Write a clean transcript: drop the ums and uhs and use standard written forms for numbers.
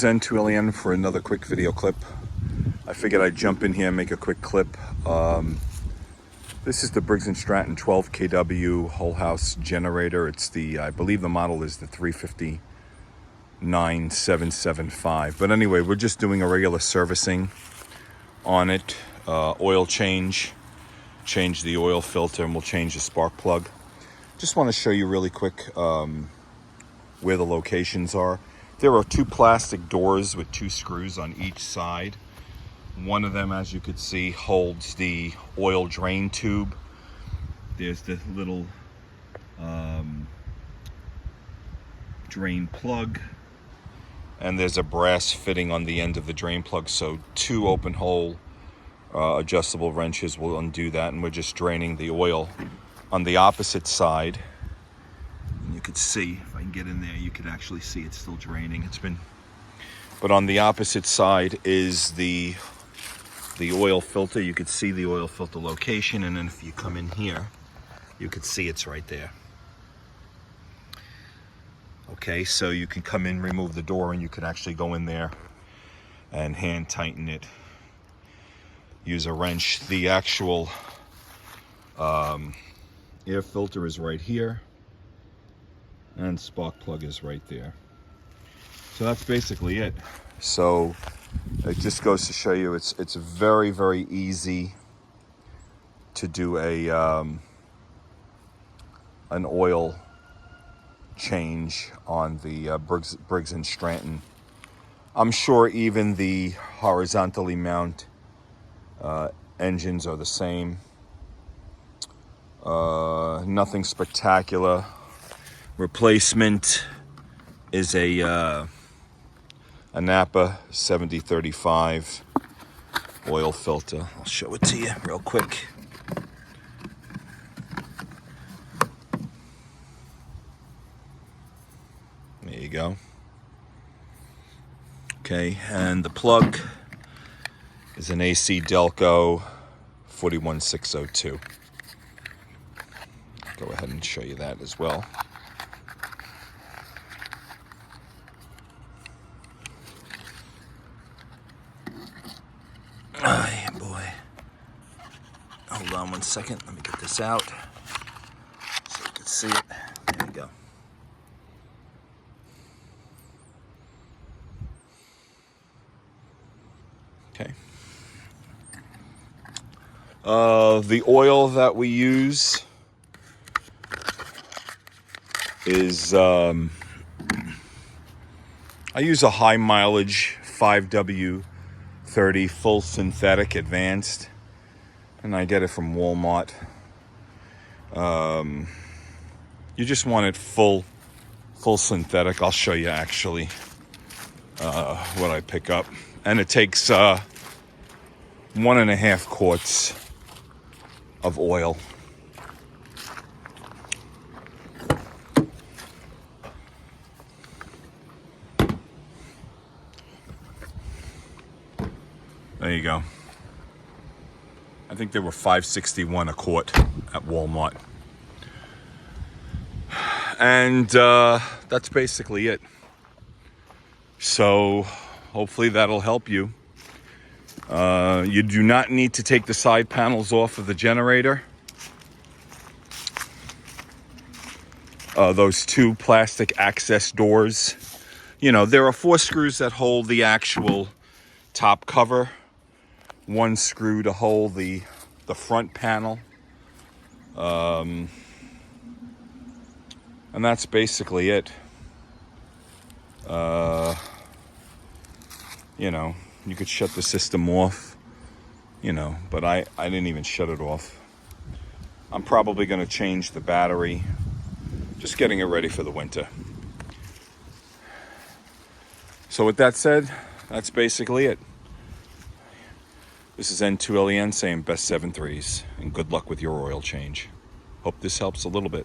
Len N2LEN for another quick video clip. I figured I'd jump in here and make a quick clip. This is the Briggs Stratton 12KW whole house generator. It's the, I believe the model is the 359775. But anyway, we're just doing a regular servicing on it. Oil change the oil filter, and we'll change the spark plug. Just want to show you really quick where the locations are. There are two plastic doors with two screws on each side. One of them, as you can see, holds the oil drain tube. There's the little drain plug, and there's a brass fitting on the end of the drain plug, so two open hole adjustable wrenches will undo that, and we're just draining the oil. On the opposite side, you could see, if I can get in there, you could actually see it's still draining. But on the opposite side is the oil filter. You could see the oil filter location, and then if you come in here, you could see it's right there. Okay, so you can come in, remove the door, and you can actually go in there and hand tighten it. Use a wrench. The actual air filter is right here, and spark plug is right there. So that's basically it. So it just goes to show you it's very, very easy to do an oil change on the Briggs & Stratton. I'm sure even the horizontally mount engines are the same. Nothing spectacular. Replacement is a Napa 7035 oil filter. I'll show it to you real quick. There you go. Okay, and the plug is an AC Delco 41602. Go ahead and show you that as well. Oh, yeah, boy. Hold on one second. Let me get this out so you can see it. There you go. Okay. The oil that we use is, I use a high mileage 5W30 full synthetic advanced, and I get it from Walmart. You just want it full synthetic. I'll show you actually what I pick up, and it takes 1.5 quarts of oil. There you go. I think they were $5.61 a quart at Walmart. And that's basically it. So hopefully that'll help you. You do not need to take the side panels off of the generator. Those two plastic access doors. You know, there are 4 screws that hold the actual top cover. 1 screw to hold the front panel. And that's basically it. You know, you could shut the system off, you know, but I didn't even shut it off. I'm probably going to change the battery. Just getting it ready for the winter. So with that said, that's basically it. This is N2LEN saying best 7.3s, and good luck with your oil change. Hope this helps a little bit.